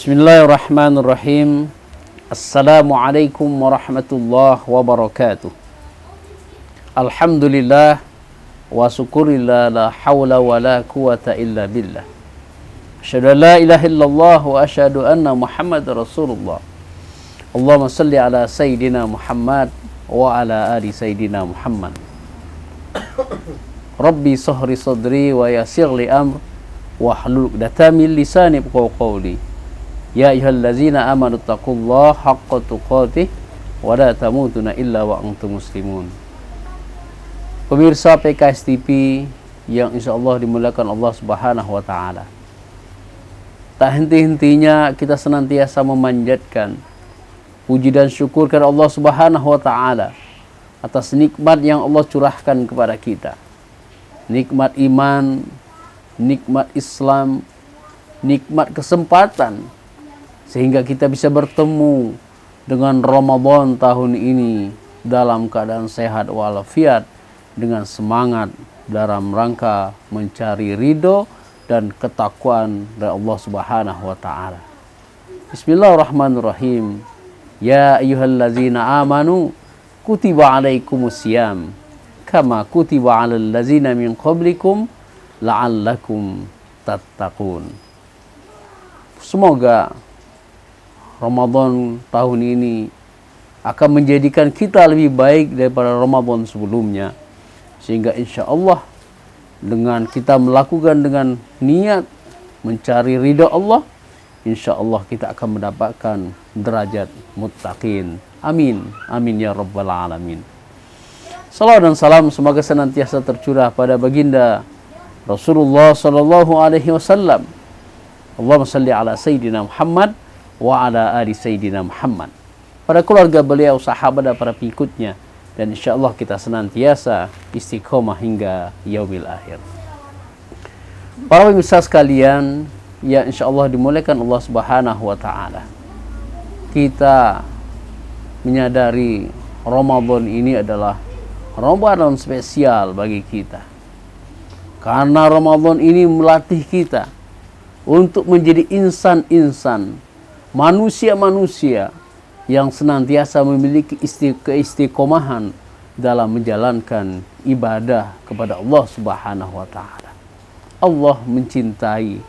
Bismillahirrahmanirrahim. Assalamualaikum warahmatullahi wabarakatuh. Alhamdulillah wa syukurillah, la hawla wa la quwata illa billah. Asyhadu an la ilaha illallah wa asyhadu anna Muhammadar Rasulullah. Allahumma salli ala Sayyidina Muhammad wa ala ali Sayyidina Muhammad. Rabbi sahri sadri wa yassir li amr wa hlul 'uqdatam min lisani yafqahu qawli. Ya ayyuhallazina amanu taqullaha haqqa tuqatih wa la tamutunna illa wa antum muslimun. Pemirsa PKS TV yang insyaallah dimuliakan Allah Subhanahu wa taala. Tak henti-hentinya kita senantiasa memanjatkan puji dan syukur kepada Allah Subhanahu wa taala atas nikmat yang Allah curahkan kepada kita. Nikmat iman, nikmat Islam, nikmat kesempatan sehingga kita bisa bertemu dengan Ramadan tahun ini dalam keadaan sehat walafiat, dengan semangat dalam rangka mencari ridho dan ketakwaan dari Allah Subhanahu wa taala. Bismillahirrahmanirrahim. Ya ayyuhallazina amanu kutiba alaikumusiyam kama kutiba alal ladzina min qablikum la'allakum tattaqun. Semoga Ramadan tahun ini akan menjadikan kita lebih baik daripada Ramadan sebelumnya, sehingga insya Allah dengan kita melakukan dengan niat mencari ridha Allah, insya Allah kita akan mendapatkan derajat muttaqin. Amin, amin ya rabbal alamin. Salawat dan salam semoga senantiasa tercurah pada baginda Rasulullah sallallahu alaihi wasallam. Allahumma salli ala Sayyidina Muhammad wa ala ali Sayyidina Muhammad, pada keluarga beliau, sahabat dan para pengikutnya, dan insyaallah kita senantiasa istiqomah hingga yaumil akhir. Para pemirsa sekalian yang insyaallah dimuliakan Allah Subhanahu wa taala, kita menyadari Ramadan ini adalah Ramadan spesial bagi kita, karena Ramadan ini melatih kita untuk menjadi insan-insan, manusia-manusia yang senantiasa memiliki keistiqomahan dalam menjalankan ibadah kepada Allah Subhanahu wa taala. Allah mencintai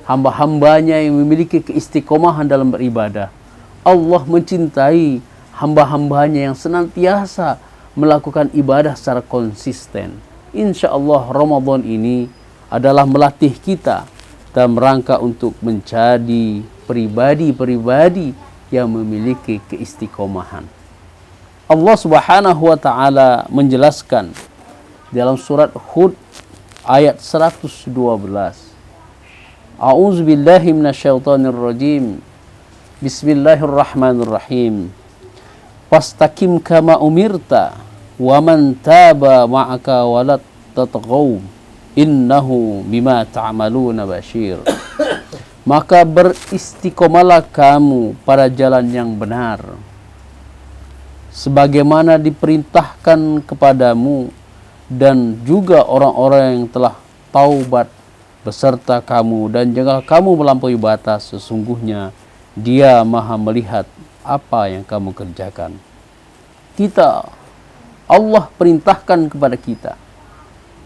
hamba-hambanya yang memiliki keistiqomahan dalam beribadah. Allah mencintai hamba-hambanya yang senantiasa melakukan ibadah secara konsisten. Insya Allah Ramadan ini adalah melatih kita dalam rangka untuk menjadi pribadi-pribadi yang memiliki keistiqomahan. Allah Subhanahu wa taala menjelaskan dalam surat Hud ayat 112. A'udzubillahi minasyaitonirrajim. Bismillahirrahmanirrahim. Fastaqim kama umirta wa man taba ma'aka wa la tatghaw innahu bima ta'maluna basyir. Maka beristiqomalah kamu pada jalan yang benar, sebagaimana diperintahkan kepadamu, dan juga orang-orang yang telah taubat beserta kamu, dan janganlah kamu melampaui batas, sesungguhnya Dia Maha melihat apa yang kamu kerjakan. Allah perintahkan kepada kita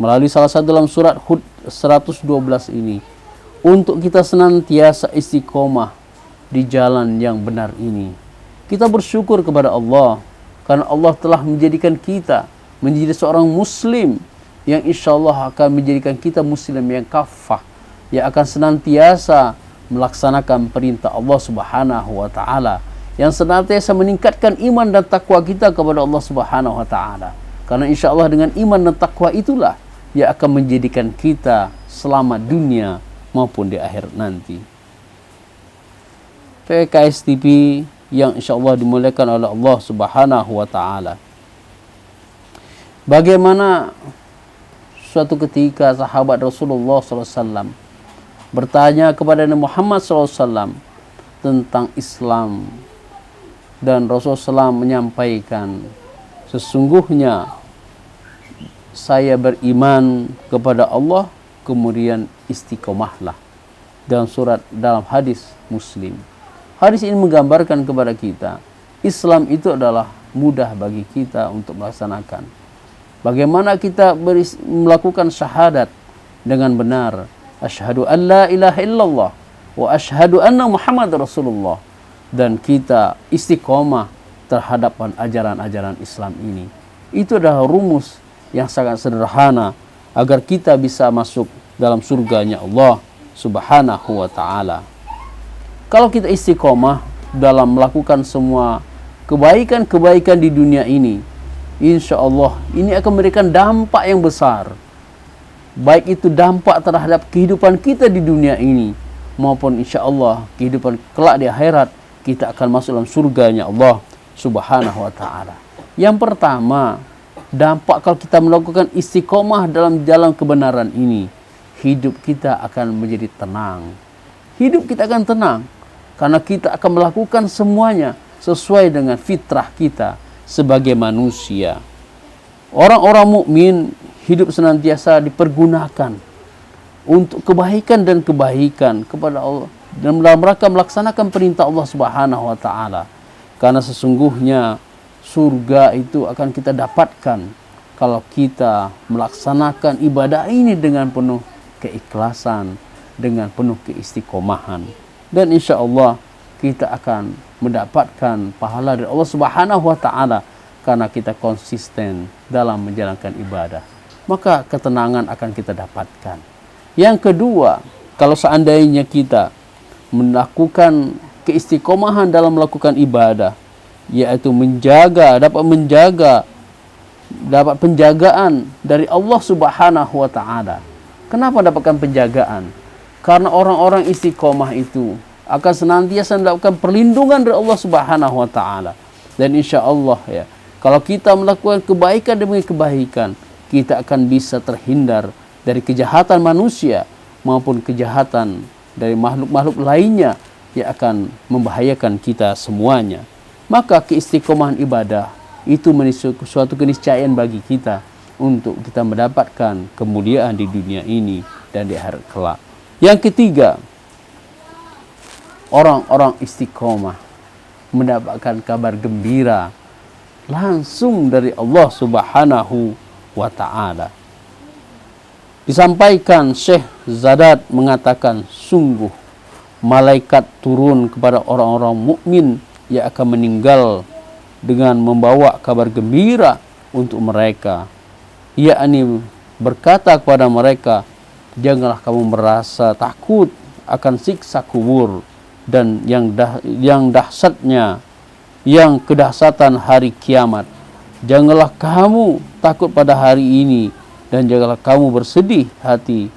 melalui salah satu dalam surat Hud 112 ini untuk kita senantiasa istiqomah di jalan yang benar ini. Kita bersyukur kepada Allah karena Allah telah menjadikan kita menjadi seorang muslim yang insya Allah akan menjadikan kita muslim yang kafah, yang akan senantiasa melaksanakan perintah Allah Subhanahu wa taala, yang senantiasa meningkatkan iman dan takwa kita kepada Allah Subhanahu wa taala. Karena insya Allah dengan iman dan takwa itulah yang akan menjadikan kita selamat dunia maupun di akhir nanti. PKS TV yang insya Allah dimuliakan oleh Allah Subhanahu wa taala. Bagaimana suatu ketika sahabat Rasulullah SAW bertanya kepada Nabi Muhammad SAW tentang Islam, dan Rasulullah SAW menyampaikan, sesungguhnya saya beriman kepada Allah, kemudian istiqomahlah dalam hadis Muslim. Hadis ini menggambarkan kepada kita Islam itu adalah mudah bagi kita untuk melaksanakan. Bagaimana kita melakukan syahadat dengan benar, asyhadu an la ilaha illallah wa asyhadu anna Muhammad Rasulullah, dan kita istiqomah terhadap ajaran-ajaran Islam ini. Itu adalah rumus yang sangat sederhana agar kita bisa masuk dalam surganya Allah Subhanahu wa ta'ala. Kalau kita istiqomah dalam melakukan semua kebaikan-kebaikan di dunia ini, insya Allah ini akan memberikan dampak yang besar. Baik itu dampak terhadap kehidupan kita di dunia ini, maupun insya Allah kehidupan kelak di akhirat, kita akan masuk dalam surganya Allah Subhanahu wa ta'ala. Yang pertama, dampak kalau kita melakukan istiqomah dalam jalan kebenaran ini, hidup kita akan menjadi tenang. Hidup kita akan tenang karena kita akan melakukan semuanya sesuai dengan fitrah kita sebagai manusia. Orang-orang mukmin hidup senantiasa dipergunakan untuk kebaikan dan kebaikan kepada Allah dan dalam rangka melaksanakan perintah Allah Subhanahu wa ta'ala. Karena sesungguhnya surga itu akan kita dapatkan kalau kita melaksanakan ibadah ini dengan penuh keikhlasan, dengan penuh keistiqomahan. Dan insya Allah kita akan mendapatkan pahala dari Allah Subhanahu wa ta'ala karena kita konsisten dalam menjalankan ibadah. Maka ketenangan akan kita dapatkan. Yang kedua, kalau seandainya kita melakukan keistiqomahan dalam melakukan ibadah, yaitu dapat penjagaan dari Allah Subhanahu wa ta'ala. Kenapa dapatkan penjagaan? Karena orang-orang istiqomah itu akan senantiasa mendapatkan perlindungan dari Allah Subhanahu wa ta'ala. Dan insya Allah ya, kalau kita melakukan kebaikan demi kebaikan, kita akan bisa terhindar dari kejahatan manusia maupun kejahatan dari makhluk-makhluk lainnya yang akan membahayakan kita semuanya. Maka keistiqomahan ibadah itu menjadi suatu keniscayaan bagi kita untuk kita mendapatkan kemuliaan di dunia ini dan di akhirat kelak. Yang ketiga, orang-orang istiqomah mendapatkan kabar gembira langsung dari Allah Subhanahu wa ta'ala. Disampaikan Syekh Zadat mengatakan, sungguh malaikat turun kepada orang-orang mukmin yang akan meninggal dengan membawa kabar gembira untuk mereka, yakni berkata kepada mereka, janganlah kamu merasa takut akan siksa kubur dan yang dahsyatnya, yang kedahsyatan hari kiamat. Janganlah kamu takut pada hari ini dan janganlah kamu bersedih hati.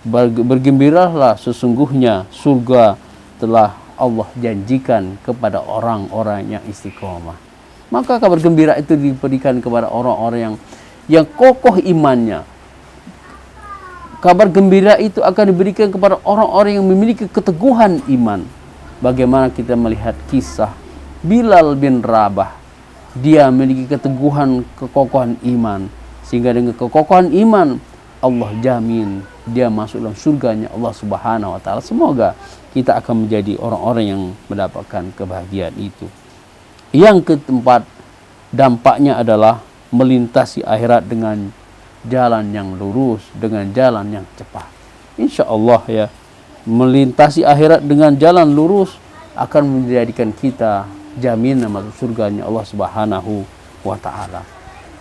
Bergembiralah, sesungguhnya surga telah Allah janjikan kepada orang-orang yang istiqomah. Maka kabar gembira itu diberikan kepada orang-orang yang kokoh imannya. Kabar gembira itu akan diberikan kepada orang-orang yang memiliki keteguhan iman. Bagaimana kita melihat kisah Bilal bin Rabah. Dia memiliki keteguhan, kekokohan iman. Sehingga dengan kekokohan iman, Allah jamin dia masuk dalam surganya Allah Subhanahu wa ta'ala. Semoga kita akan menjadi orang-orang yang mendapatkan kebahagiaan itu. Yang keempat, dampaknya adalah melintasi akhirat dengan jalan yang lurus, dengan jalan yang cepat. Insya Allah ya, melintasi akhirat dengan jalan lurus akan menjadikan kita jaminan masuk surganya Allah Subhanahu wa ta'ala.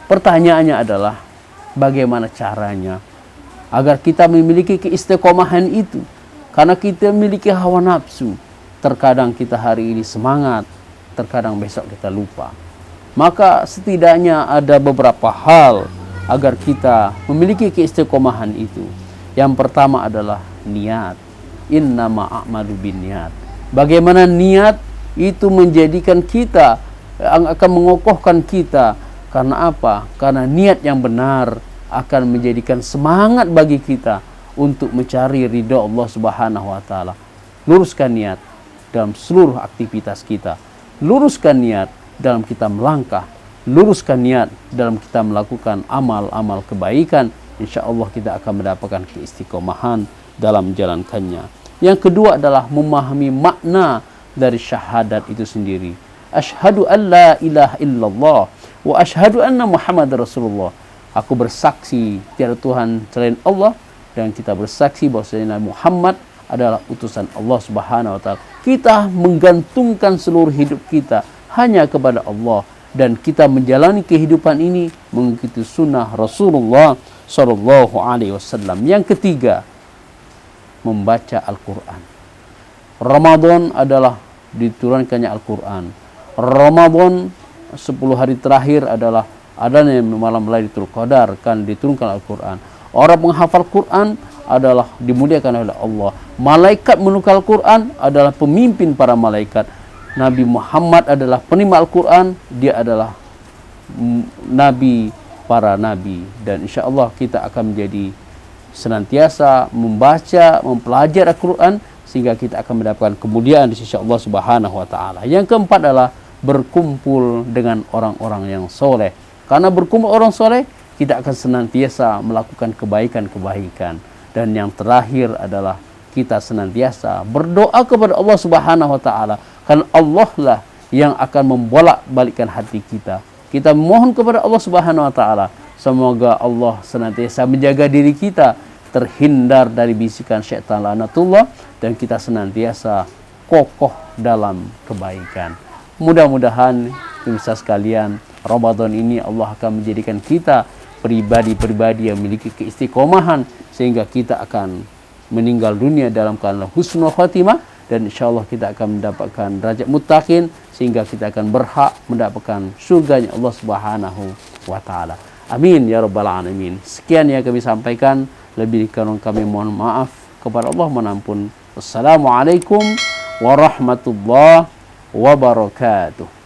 Pertanyaannya adalah bagaimana caranya agar kita memiliki keistiqomahan itu? Karena kita memiliki hawa nafsu. Terkadang kita hari ini semangat, terkadang besok kita lupa. Maka setidaknya ada beberapa hal agar kita memiliki keistiqomahan itu. Yang pertama adalah niat. Innama a'malu binniyat. Bagaimana niat itu menjadikan kita, akan mengokohkan kita. Karena apa? Karena niat yang benar akan menjadikan semangat bagi kita untuk mencari ridha Allah Subhanahu wa ta'ala. Luruskan niat dalam seluruh aktivitas kita. Luruskan niat dalam kita melangkah. Luruskan niat dalam kita melakukan amal-amal kebaikan. Insya Allah kita akan mendapatkan keistiqomahan dalam menjalankannya. Yang kedua adalah memahami makna dari syahadat itu sendiri. Asyhadu an la ilaha illallah wa asyhadu anna Muhammad Rasulullah. Aku bersaksi tiada Tuhan selain Allah, dan kita bersaksi bahwasanya Nabi Muhammad adalah utusan Allah Subhanahu wa taala. Kita menggantungkan seluruh hidup kita hanya kepada Allah, dan kita menjalani kehidupan ini mengikuti sunnah Rasulullah sallallahu alaihi wasallam. Yang ketiga, membaca Al-Qur'an. Ramadan adalah diturunkannya Al-Qur'an. Ramadan 10 hari terakhir adalah adanya malam Lailatul Qadar, kan diturunkan Al-Qur'an. Orang menghafal Quran adalah dimuliakan oleh Allah. Malaikat menukar Al-Quran adalah pemimpin para malaikat. Nabi Muhammad adalah penerima Al-Quran, dia adalah nabi para nabi. Dan insya Allah kita akan menjadi senantiasa membaca, mempelajari Al-Quran, sehingga kita akan mendapatkan kemuliaan di sisi Allah Subhanahu wa taala. Yang keempat adalah berkumpul dengan orang-orang yang soleh. Karena berkumpul orang soleh, kita akan senantiasa melakukan kebaikan-kebaikan. Dan yang terakhir adalah kita senantiasa berdoa kepada Allah Subhanahu wa taala, karena Allah lah yang akan membolak-balikkan hati kita. Kita mohon kepada Allah Subhanahu wa taala, semoga Allah senantiasa menjaga diri kita terhindar dari bisikan syaitan laknatullah, dan kita senantiasa kokoh dalam kebaikan. Mudah-mudahan pemirsa sekalian, Ramadan ini Allah akan menjadikan kita pribadi-pribadi yang memiliki keistiqomahan, sehingga kita akan meninggal dunia dalam keadaan husnul khatimah, dan insyaallah kita akan mendapatkan derajat muttaqin, sehingga kita akan berhak mendapatkan surganya Allah Subhanahu wa taala. Amin ya rabbal alamin. Sekian yang kami sampaikan, lebih kurang kami mohon maaf kepada Allah, mohon ampun. Wassalamualaikum warahmatullahi wabarakatuh.